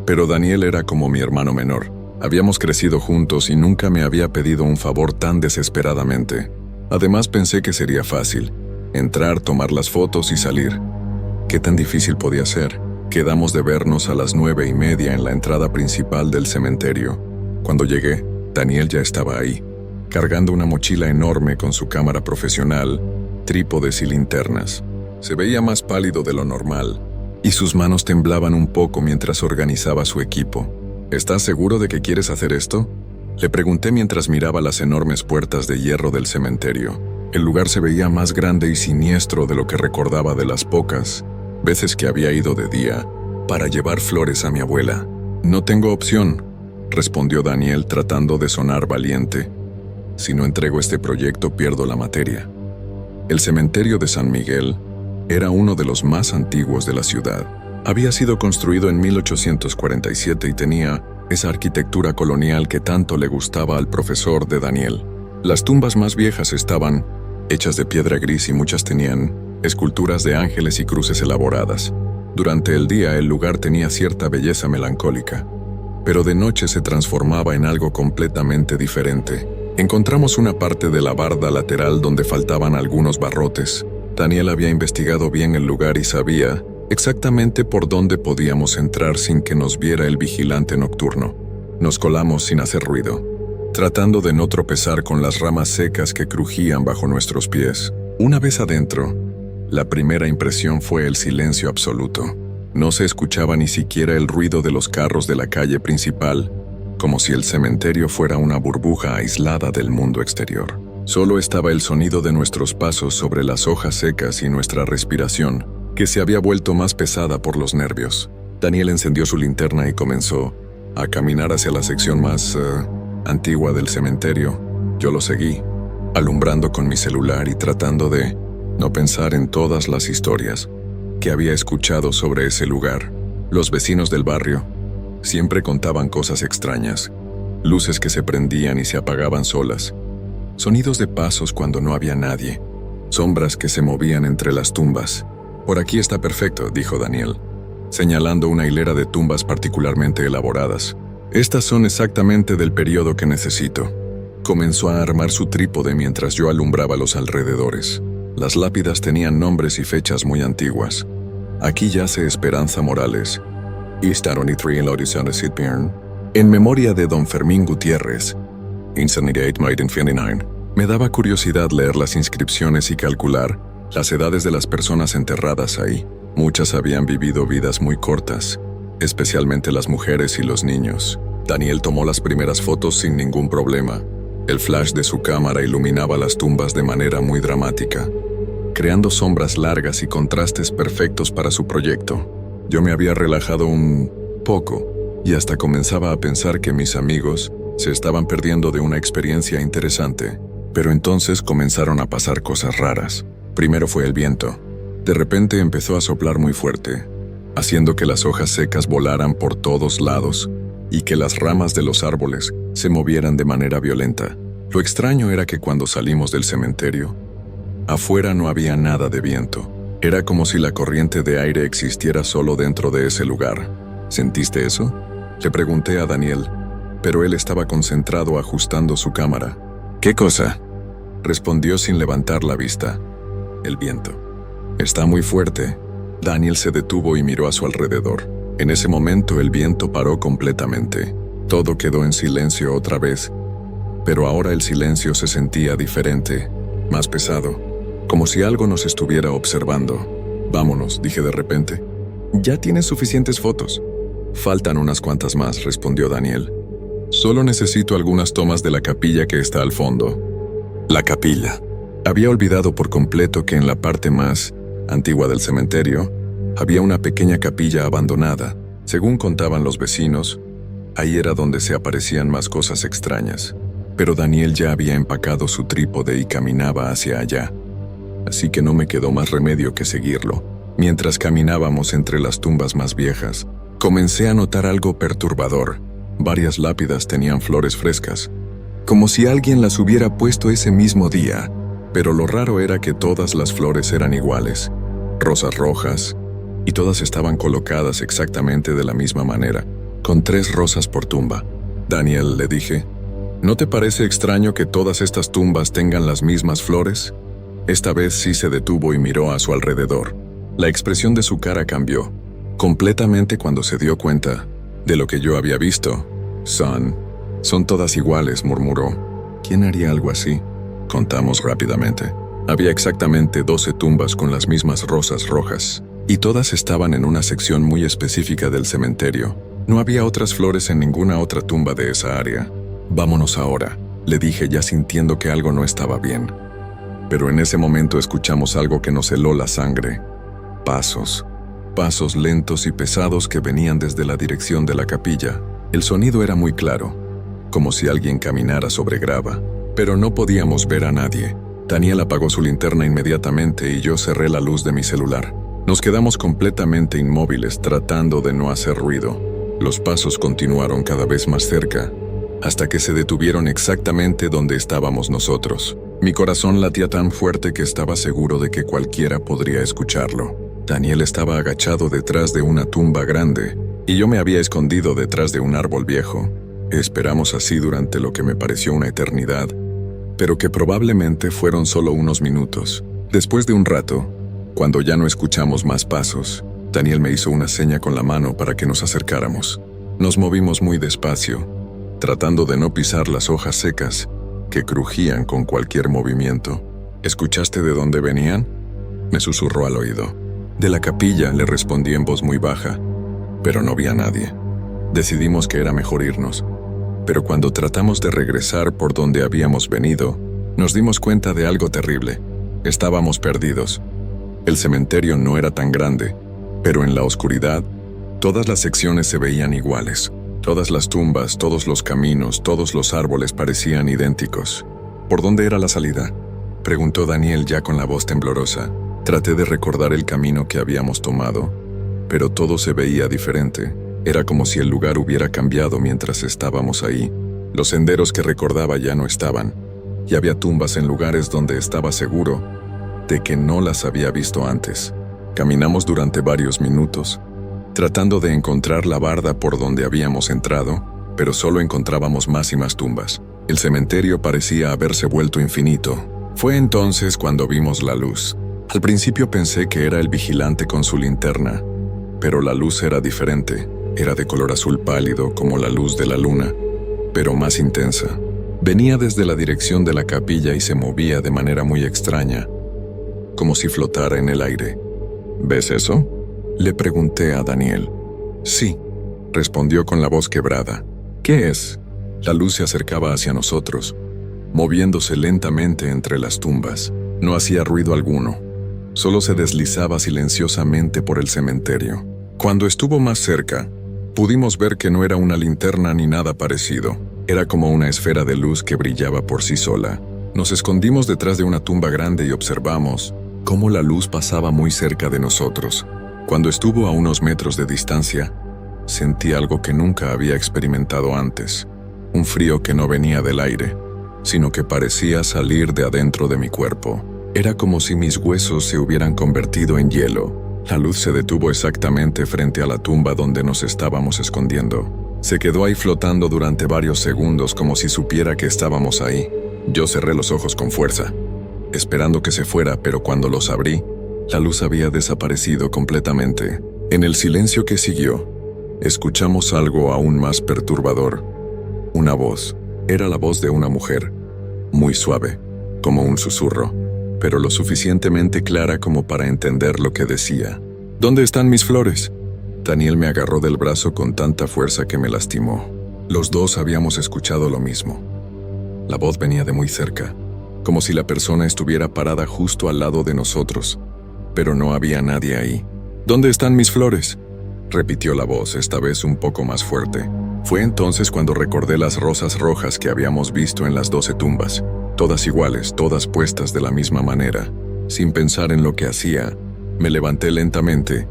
pero Daniel era como mi hermano menor. Habíamos crecido juntos y nunca me había pedido un favor tan desesperadamente. Además pensé que sería fácil. Entrar, tomar las fotos y salir. ¿Qué tan difícil podía ser? Quedamos de vernos a las 9:30 en la entrada principal del cementerio. Cuando llegué, Daniel ya estaba ahí, cargando una mochila enorme con su cámara profesional, trípodes y linternas. Se veía más pálido de lo normal, y sus manos temblaban un poco mientras organizaba su equipo. ¿Estás seguro de que quieres hacer esto?, le pregunté mientras miraba las enormes puertas de hierro del cementerio. El lugar se veía más grande y siniestro de lo que recordaba de las pocas veces que había ido de día para llevar flores a mi abuela. No tengo opción, respondió Daniel tratando de sonar valiente. Si no entrego este proyecto, pierdo la materia. El cementerio de San Miguel era uno de los más antiguos de la ciudad. Había sido construido en 1847 y tenía esa arquitectura colonial que tanto le gustaba al profesor de Daniel. Las tumbas más viejas estaban hechas de piedra gris y muchas tenían esculturas de ángeles y cruces elaboradas. Durante el día el lugar tenía cierta belleza melancólica, pero de noche se transformaba en algo completamente diferente. Encontramos una parte de la barda lateral donde faltaban algunos barrotes. Daniel había investigado bien el lugar y sabía exactamente por dónde podíamos entrar sin que nos viera el vigilante nocturno. Nos colamos sin hacer ruido, tratando de no tropezar con las ramas secas que crujían bajo nuestros pies. Una vez adentro, la primera impresión fue el silencio absoluto. No se escuchaba ni siquiera el ruido de los carros de la calle principal, como si el cementerio fuera una burbuja aislada del mundo exterior. Solo estaba el sonido de nuestros pasos sobre las hojas secas y nuestra respiración, que se había vuelto más pesada por los nervios. Daniel encendió su linterna y comenzó a caminar hacia la sección más antigua del cementerio. Yo lo seguí, alumbrando con mi celular y tratando de no pensar en todas las historias que había escuchado sobre ese lugar. Los vecinos del barrio siempre contaban cosas extrañas, luces que se prendían y se apagaban solas, sonidos de pasos cuando no había nadie, sombras que se movían entre las tumbas. «Por aquí está perfecto», dijo Daniel, señalando una hilera de tumbas particularmente elaboradas. «Estas son exactamente del periodo que necesito». Comenzó a armar su trípode mientras yo alumbraba los alrededores. Las lápidas tenían nombres y fechas muy antiguas. Aquí yace Esperanza Morales, East 23 en la audición de Sid Byrne, en memoria de Don Fermín Gutiérrez, 1978-1959. Me daba curiosidad leer las inscripciones y calcular las edades de las personas enterradas ahí. Muchas habían vivido vidas muy cortas, especialmente las mujeres y los niños. Daniel tomó las primeras fotos sin ningún problema. El flash de su cámara iluminaba las tumbas de manera muy dramática, creando sombras largas y contrastes perfectos para su proyecto. Yo me había relajado un poco y hasta comenzaba a pensar que mis amigos se estaban perdiendo de una experiencia interesante. Pero entonces comenzaron a pasar cosas raras. Primero fue el viento. De repente empezó a soplar muy fuerte, haciendo que las hojas secas volaran por todos lados y que las ramas de los árboles se movieran de manera violenta. Lo extraño era que cuando salimos del cementerio, afuera no había nada de viento. Era como si la corriente de aire existiera solo dentro de ese lugar. ¿Sentiste eso?, le pregunté a Daniel, pero él estaba concentrado ajustando su cámara. «¿Qué cosa?», respondió sin levantar la vista. «El viento. Está muy fuerte». Daniel se detuvo y miró a su alrededor. En ese momento el viento paró completamente. Todo quedó en silencio otra vez, pero ahora el silencio se sentía diferente, más pesado, como si algo nos estuviera observando. «Vámonos», dije de repente. «Ya tienes suficientes fotos». «Faltan unas cuantas más», respondió Daniel. «Solo necesito algunas tomas de la capilla que está al fondo». La capilla. Había olvidado por completo que en la parte más antigua del cementerio había una pequeña capilla abandonada. Según contaban los vecinos, ahí era donde se aparecían más cosas extrañas. Pero Daniel ya había empacado su trípode y caminaba hacia allá. Así que no me quedó más remedio que seguirlo. Mientras caminábamos entre las tumbas más viejas, comencé a notar algo perturbador. Varias lápidas tenían flores frescas, como si alguien las hubiera puesto ese mismo día. Pero lo raro era que todas las flores eran iguales, rosas rojas, y todas estaban colocadas exactamente de la misma manera, con 3 rosas por tumba. «Daniel», le dije, «¿no te parece extraño que todas estas tumbas tengan las mismas flores?». Esta vez sí se detuvo y miró a su alrededor. La expresión de su cara cambió completamente cuando se dio cuenta de lo que yo había visto. «Son Son todas iguales, murmuró. ¿Quién haría algo así? Contamos rápidamente. Había exactamente 12 tumbas con las mismas rosas rojas, y todas estaban en una sección muy específica del cementerio. No había otras flores en ninguna otra tumba de esa área. Vámonos ahora, le dije ya sintiendo que algo no estaba bien. Pero en ese momento escuchamos algo que nos heló la sangre. Pasos. Pasos lentos y pesados que venían desde la dirección de la capilla. El sonido era muy claro, como si alguien caminara sobre grava, pero no podíamos ver a nadie. Daniel apagó su linterna inmediatamente y yo cerré la luz de mi celular. Nos quedamos completamente inmóviles tratando de no hacer ruido. Los pasos continuaron cada vez más cerca, hasta que se detuvieron exactamente donde estábamos nosotros. Mi corazón latía tan fuerte que estaba seguro de que cualquiera podría escucharlo. Daniel estaba agachado detrás de una tumba grande, y yo me había escondido detrás de un árbol viejo. Esperamos así durante lo que me pareció una eternidad, pero que probablemente fueron solo unos minutos. Después de un rato, cuando ya no escuchamos más pasos, Daniel me hizo una seña con la mano para que nos acercáramos. Nos movimos muy despacio, tratando de no pisar las hojas secas, que crujían con cualquier movimiento. ¿Escuchaste de dónde venían?, me susurró al oído. De la capilla, le respondí en voz muy baja, pero no vi a nadie. Decidimos que era mejor irnos, pero cuando tratamos de regresar por donde habíamos venido, nos dimos cuenta de algo terrible. Estábamos perdidos. El cementerio no era tan grande, pero en la oscuridad, todas las secciones se veían iguales. Todas las tumbas, todos los caminos, todos los árboles parecían idénticos. ¿Por dónde era la salida?, preguntó Daniel ya con la voz temblorosa. Traté de recordar el camino que habíamos tomado, pero todo se veía diferente. Era como si el lugar hubiera cambiado mientras estábamos ahí. Los senderos que recordaba ya no estaban, y había tumbas en lugares donde estaba seguro de que no las había visto antes. Caminamos durante varios minutos, tratando de encontrar la barda por donde habíamos entrado, pero solo encontrábamos más y más tumbas. El cementerio parecía haberse vuelto infinito. Fue entonces cuando vimos la luz. Al principio pensé que era el vigilante con su linterna, pero la luz era diferente. Era de color azul pálido como la luz de la luna, pero más intensa. Venía desde la dirección de la capilla y se movía de manera muy extraña, como si flotara en el aire. ¿Ves eso?, le pregunté a Daniel. Sí, respondió con la voz quebrada. ¿Qué es? La luz se acercaba hacia nosotros, moviéndose lentamente entre las tumbas. No hacía ruido alguno, solo se deslizaba silenciosamente por el cementerio. Cuando estuvo más cerca, pudimos ver que no era una linterna ni nada parecido. Era como una esfera de luz que brillaba por sí sola. Nos escondimos detrás de una tumba grande y observamos cómo la luz pasaba muy cerca de nosotros. Cuando estuvo a unos metros de distancia, sentí algo que nunca había experimentado antes. Un frío que no venía del aire, sino que parecía salir de adentro de mi cuerpo. Era como si mis huesos se hubieran convertido en hielo. La luz se detuvo exactamente frente a la tumba donde nos estábamos escondiendo. Se quedó ahí flotando durante varios segundos como si supiera que estábamos ahí. Yo cerré los ojos con fuerza, esperando que se fuera, pero cuando los abrí, la luz había desaparecido completamente. En el silencio que siguió, escuchamos algo aún más perturbador. Una voz. Era la voz de una mujer, muy suave, como un susurro, pero lo suficientemente clara como para entender lo que decía. ¿Dónde están mis flores?, Daniel me agarró del brazo con tanta fuerza que me lastimó. Los dos habíamos escuchado lo mismo. La voz venía de muy cerca, como si la persona estuviera parada justo al lado de nosotros, pero no había nadie ahí. ¿Dónde están mis flores?, repitió la voz, esta vez un poco más fuerte. Fue entonces cuando recordé las rosas rojas que habíamos visto en las 12 tumbas, todas iguales, todas puestas de la misma manera. Sin pensar en lo que hacía, me levanté lentamente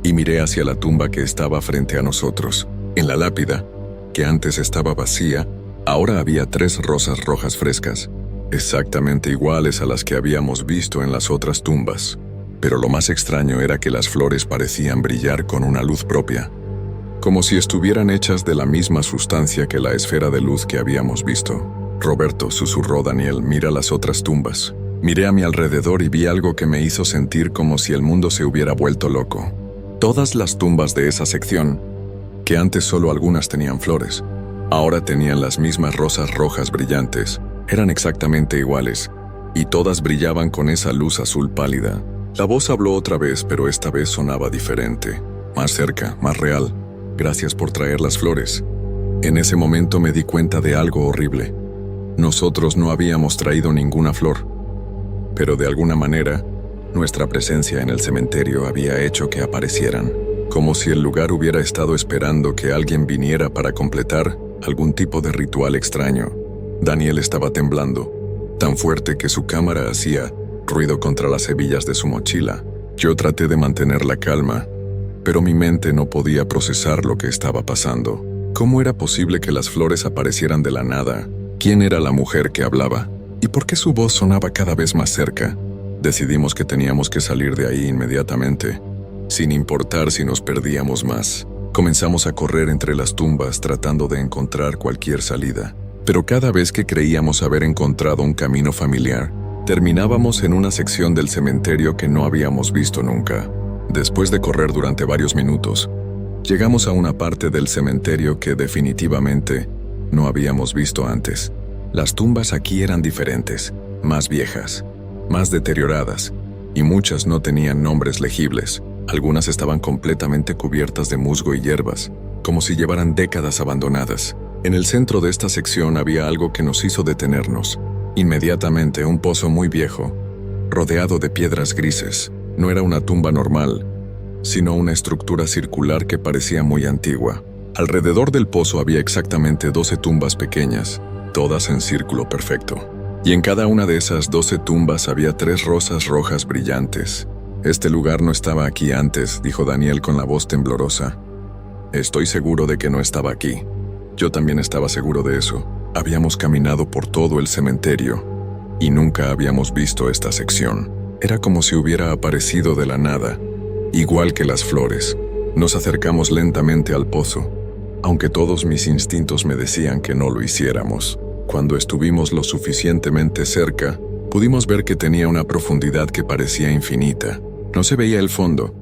y miré hacia la tumba que estaba frente a nosotros. En la lápida, que antes estaba vacía, ahora había 3 rosas rojas frescas, exactamente iguales a las que habíamos visto en las otras tumbas. Pero lo más extraño era que las flores parecían brillar con una luz propia, como si estuvieran hechas de la misma sustancia que la esfera de luz que habíamos visto. Roberto, susurró Daniel, mira las otras tumbas. Miré a mi alrededor y vi algo que me hizo sentir como si el mundo se hubiera vuelto loco. Todas las tumbas de esa sección, que antes solo algunas tenían flores, Ahora tenían las mismas rosas rojas brillantes, eran exactamente iguales, y todas brillaban con esa luz azul pálida. La voz habló otra vez, pero esta vez sonaba diferente, más cerca, más real. Gracias por traer las flores. En ese momento me di cuenta de algo horrible. Nosotros no habíamos traído ninguna flor, pero de alguna manera, nuestra presencia en el cementerio había hecho que aparecieran, como si el lugar hubiera estado esperando que alguien viniera para completar algún tipo de ritual extraño. Daniel estaba temblando, tan fuerte que su cámara hacía ruido contra las hebillas de su mochila. Yo traté de mantener la calma, pero mi mente no podía procesar lo que estaba pasando. ¿Cómo era posible que las flores aparecieran de la nada? ¿Quién era la mujer que hablaba? ¿Y por qué su voz sonaba cada vez más cerca? Decidimos que teníamos que salir de ahí inmediatamente, sin importar si nos perdíamos más. Comenzamos a correr entre las tumbas tratando de encontrar cualquier salida. Pero cada vez que creíamos haber encontrado un camino familiar, terminábamos en una sección del cementerio que no habíamos visto nunca. Después de correr durante varios minutos, llegamos a una parte del cementerio que definitivamente no habíamos visto antes. Las tumbas aquí eran diferentes, más viejas, más deterioradas, y muchas no tenían nombres legibles. Algunas estaban completamente cubiertas de musgo y hierbas, como si llevaran décadas abandonadas. En el centro de esta sección había algo que nos hizo detenernos. Inmediatamente, un pozo muy viejo, rodeado de piedras grises. No era una tumba normal, sino una estructura circular que parecía muy antigua. Alrededor del pozo había exactamente 12 tumbas pequeñas, todas en círculo perfecto. Y en cada una de esas 12 tumbas había 3 rosas rojas brillantes. «Este lugar no estaba aquí antes», dijo Daniel con la voz temblorosa. «Estoy seguro de que no estaba aquí». Yo también estaba seguro de eso. Habíamos caminado por todo el cementerio y nunca habíamos visto esta sección. Era como si hubiera aparecido de la nada, igual que las flores. Nos acercamos lentamente al pozo, aunque todos mis instintos me decían que no lo hiciéramos. Cuando estuvimos lo suficientemente cerca, pudimos ver que tenía una profundidad que parecía infinita. No se veía el fondo,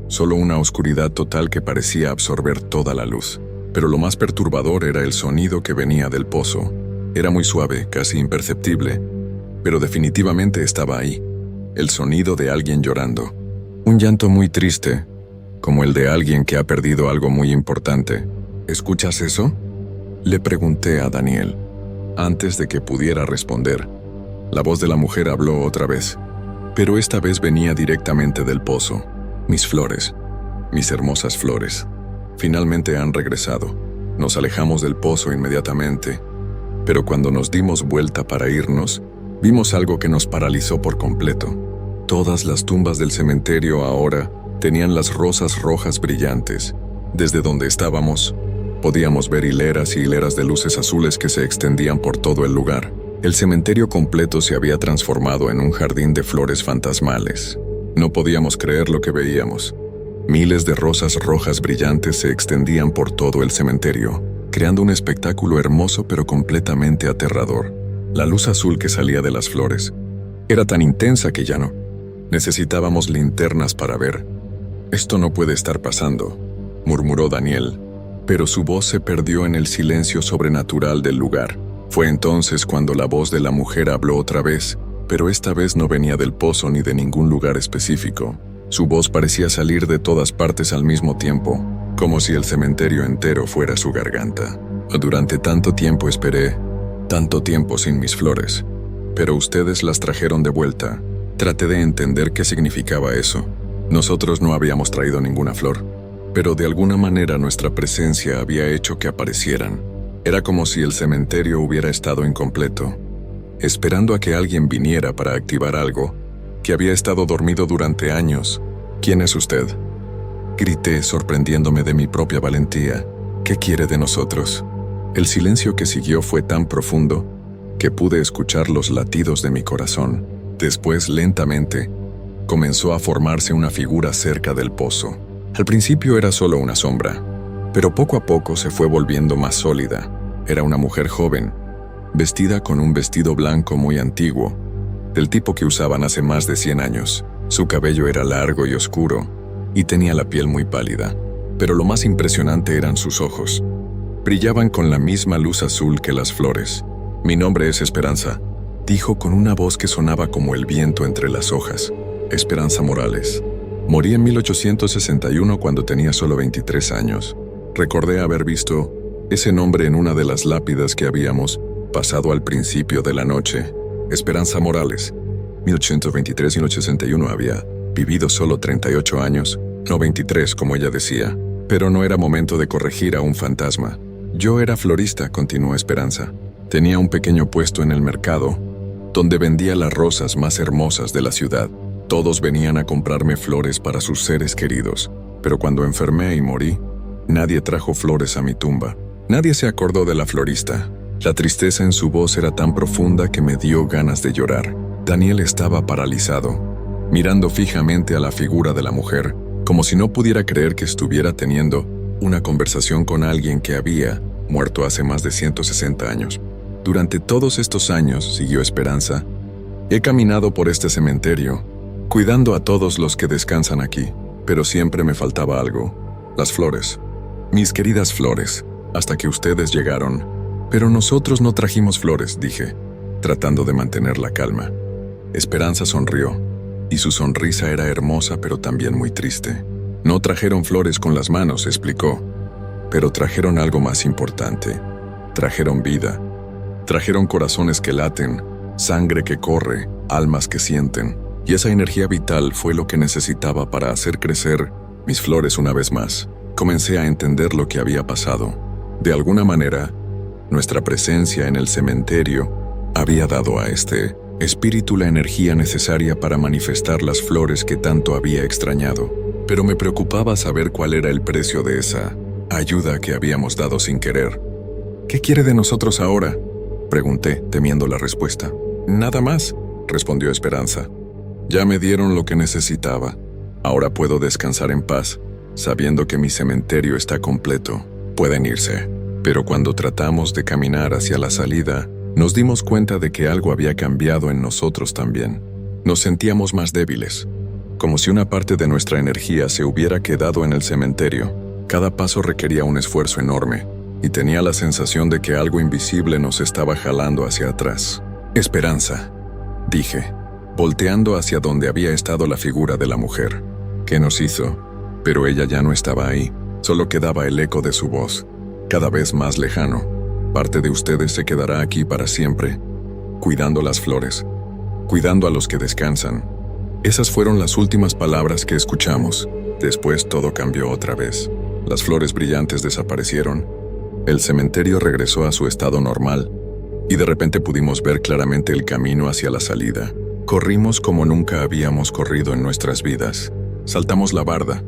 solo una oscuridad total que parecía absorber toda la luz. Pero lo más perturbador era el sonido que venía del pozo. Era muy suave, casi imperceptible, pero definitivamente estaba ahí. El sonido de alguien llorando. Un llanto muy triste, como el de alguien que ha perdido algo muy importante. ¿Escuchas eso?, le pregunté a Daniel, antes de que pudiera responder. La voz de la mujer habló otra vez, pero esta vez venía directamente del pozo. Mis flores, mis hermosas flores, finalmente han regresado. Nos alejamos del pozo inmediatamente, pero cuando nos dimos vuelta para irnos, vimos algo que nos paralizó por completo. Todas las tumbas del cementerio ahora tenían las rosas rojas brillantes. Desde donde estábamos, podíamos ver hileras y hileras de luces azules que se extendían por todo el lugar. El cementerio completo se había transformado en un jardín de flores fantasmales. No podíamos creer lo que veíamos. Miles de rosas rojas brillantes se extendían por todo el cementerio, creando un espectáculo hermoso pero completamente aterrador. La luz azul que salía de las flores era tan intensa que ya no necesitábamos linternas para ver. «Esto no puede estar pasando», murmuró Daniel, pero su voz se perdió en el silencio sobrenatural del lugar. Fue entonces cuando la voz de la mujer habló otra vez, pero esta vez no venía del pozo ni de ningún lugar específico. Su voz parecía salir de todas partes al mismo tiempo, como si el cementerio entero fuera su garganta. «Durante tanto tiempo esperé, tanto tiempo sin mis flores, pero ustedes las trajeron de vuelta». Traté de entender qué significaba eso. Nosotros no habíamos traído ninguna flor, pero de alguna manera nuestra presencia había hecho que aparecieran. Era como si el cementerio hubiera estado incompleto, esperando a que alguien viniera para activar algo que había estado dormido durante años. «¿Quién es usted?», grité, sorprendiéndome de mi propia valentía. «¿Qué quiere de nosotros?». El silencio que siguió fue tan profundo que pude escuchar los latidos de mi corazón. Después, lentamente, comenzó a formarse una figura cerca del pozo. Al principio era solo una sombra, pero poco a poco se fue volviendo más sólida. Era una mujer joven, vestida con un vestido blanco muy antiguo, del tipo que usaban hace más de 100 años. Su cabello era largo y oscuro, y tenía la piel muy pálida. Pero lo más impresionante eran sus ojos. Brillaban con la misma luz azul que las flores. «Mi nombre es Esperanza», dijo con una voz que sonaba como el viento entre las hojas. «Esperanza Morales. Morí en 1861 cuando tenía solo 23 años. Recordé haber visto ese nombre en una de las lápidas que habíamos pasado al principio de la noche. Esperanza Morales. 1823-1861 había vivido solo 38 años, no 23 como ella decía. Pero no era momento de corregir a un fantasma. Yo era florista», continuó Esperanza. «Tenía un pequeño puesto en el mercado, donde vendía las rosas más hermosas de la ciudad. Todos venían a comprarme flores para sus seres queridos, pero cuando enfermé y morí, nadie trajo flores a mi tumba. Nadie se acordó de la florista». La tristeza en su voz era tan profunda que me dio ganas de llorar. Daniel estaba paralizado, mirando fijamente a la figura de la mujer, como si no pudiera creer que estuviera teniendo una conversación con alguien que había muerto hace más de 160 años. «Durante todos estos años», siguió Esperanza, «he caminado por este cementerio, cuidando a todos los que descansan aquí, pero siempre me faltaba algo: las flores. Mis queridas flores, hasta que ustedes llegaron. Pero nosotros no trajimos flores», dije, tratando de mantener la calma. Esperanza sonrió, y su sonrisa era hermosa pero también muy triste. «No trajeron flores con las manos», explicó, «pero trajeron algo más importante. Trajeron vida. Trajeron corazones que laten, sangre que corre, almas que sienten. Y esa energía vital fue lo que necesitaba para hacer crecer mis flores una vez más». Comencé a entender lo que había pasado. De alguna manera, nuestra presencia en el cementerio había dado a este espíritu la energía necesaria para manifestar las flores que tanto había extrañado. Pero me preocupaba saber cuál era el precio de esa ayuda que habíamos dado sin querer. «¿Qué quiere de nosotros ahora?», pregunté, temiendo la respuesta. «Nada más», respondió Esperanza. «Ya me dieron lo que necesitaba. Ahora puedo descansar en paz, sabiendo que mi cementerio está completo. Pueden irse». Pero cuando tratamos de caminar hacia la salida, nos dimos cuenta de que algo había cambiado en nosotros también. Nos sentíamos más débiles, como si una parte de nuestra energía se hubiera quedado en el cementerio. Cada paso requería un esfuerzo enorme, y tenía la sensación de que algo invisible nos estaba jalando hacia atrás. «Esperanza», dije, volteando hacia donde había estado la figura de la mujer. «¿Qué nos hizo?». Pero ella ya no estaba ahí, solo quedaba el eco de su voz, cada vez más lejano. «Parte de ustedes se quedará aquí para siempre, cuidando las flores, cuidando a los que descansan». Esas fueron las últimas palabras que escuchamos. Después todo cambió otra vez. Las flores brillantes desaparecieron, el cementerio regresó a su estado normal, y de repente pudimos ver claramente el camino hacia la salida. Corrimos como nunca habíamos corrido en nuestras vidas. Saltamos la barda.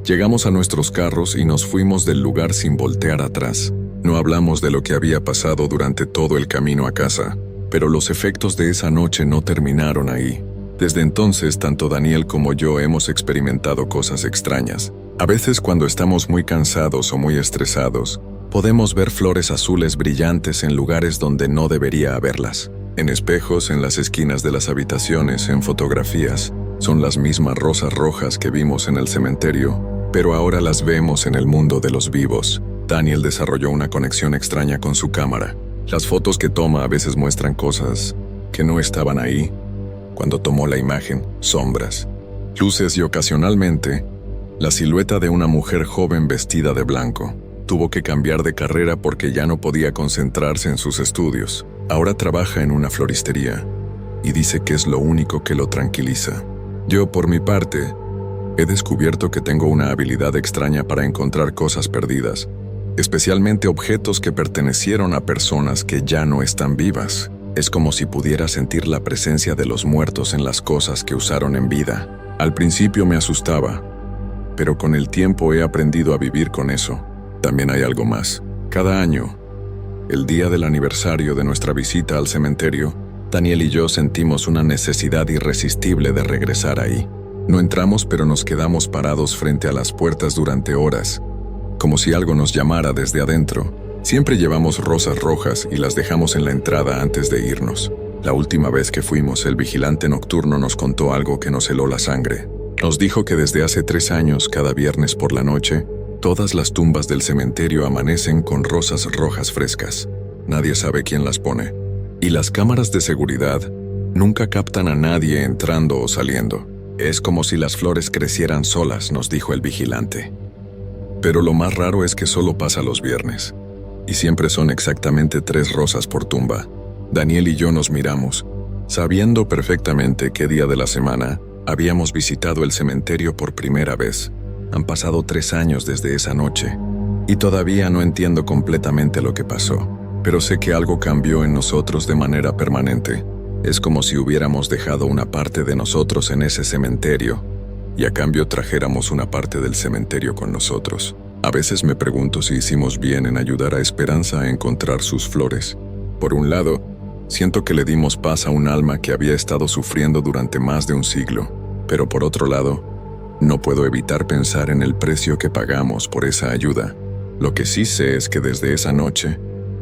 Llegamos a nuestros carros y nos fuimos del lugar sin voltear atrás. No hablamos de lo que había pasado durante todo el camino a casa, pero los efectos de esa noche no terminaron ahí. Desde entonces, tanto Daniel como yo hemos experimentado cosas extrañas. A veces, cuando estamos muy cansados o muy estresados, podemos ver flores azules brillantes en lugares donde no debería haberlas. En espejos, en las esquinas de las habitaciones, en fotografías. Son las mismas rosas rojas que vimos en el cementerio, pero ahora las vemos en el mundo de los vivos. Daniel desarrolló una conexión extraña con su cámara. Las fotos que toma a veces muestran cosas que no estaban ahí. Cuando tomó la imagen, sombras, luces y ocasionalmente, la silueta de una mujer joven vestida de blanco. Tuvo que cambiar de carrera porque ya no podía concentrarse en sus estudios. Ahora trabaja en una floristería y dice que es lo único que lo tranquiliza. Yo, por mi parte, he descubierto que tengo una habilidad extraña para encontrar cosas perdidas, especialmente objetos que pertenecieron a personas que ya no están vivas. Es como si pudiera sentir la presencia de los muertos en las cosas que usaron en vida. Al principio me asustaba, pero con el tiempo he aprendido a vivir con eso. También hay algo más. Cada año, el día del aniversario de nuestra visita al cementerio, Daniel y yo sentimos una necesidad irresistible de regresar ahí. No entramos, pero nos quedamos parados frente a las puertas durante horas, como si algo nos llamara desde adentro. Siempre llevamos rosas rojas y las dejamos en la entrada antes de irnos. La última vez que fuimos, el vigilante nocturno nos contó algo que nos heló la sangre. Nos dijo que desde hace 3 años, cada viernes por la noche, Todas las tumbas del cementerio amanecen con rosas rojas frescas. Nadie sabe quién las pone. Y las cámaras de seguridad nunca captan a nadie entrando o saliendo. Es como si las flores crecieran solas, nos dijo el vigilante. Pero lo más raro es que solo pasa los viernes. Y siempre son exactamente 3 rosas por tumba. Daniel y yo nos miramos, sabiendo perfectamente qué día de la semana habíamos visitado el cementerio por primera vez. Han pasado 3 años desde esa noche, y todavía no entiendo completamente lo que pasó. Pero sé que algo cambió en nosotros de manera permanente. Es como si hubiéramos dejado una parte de nosotros en ese cementerio, y a cambio trajéramos una parte del cementerio con nosotros. A veces me pregunto si hicimos bien en ayudar a Esperanza a encontrar sus flores. Por un lado, siento que le dimos paz a un alma que había estado sufriendo durante más de un siglo, pero por otro lado, no puedo evitar pensar en el precio que pagamos por esa ayuda. Lo que sí sé es que desde esa noche,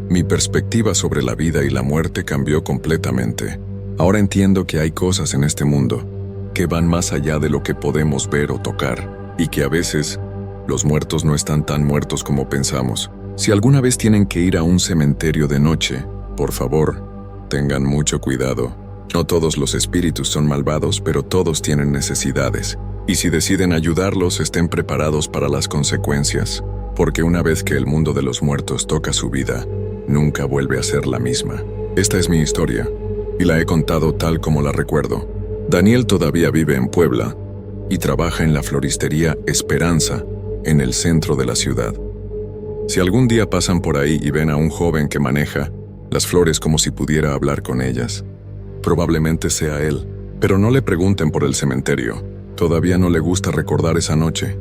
mi perspectiva sobre la vida y la muerte cambió completamente. Ahora entiendo que hay cosas en este mundo que van más allá de lo que podemos ver o tocar, y que a veces los muertos no están tan muertos como pensamos. Si alguna vez tienen que ir a un cementerio de noche, por favor, tengan mucho cuidado. No todos los espíritus son malvados, pero todos tienen necesidades. Y si deciden ayudarlos, estén preparados para las consecuencias, porque una vez que el mundo de los muertos toca su vida, nunca vuelve a ser la misma. Esta es mi historia, y la he contado tal como la recuerdo. Daniel todavía vive en Puebla, y trabaja en la floristería Esperanza, en el centro de la ciudad. Si algún día pasan por ahí y ven a un joven que maneja las flores como si pudiera hablar con ellas, probablemente sea él, pero no le pregunten por el cementerio. Todavía no le gusta recordar esa noche.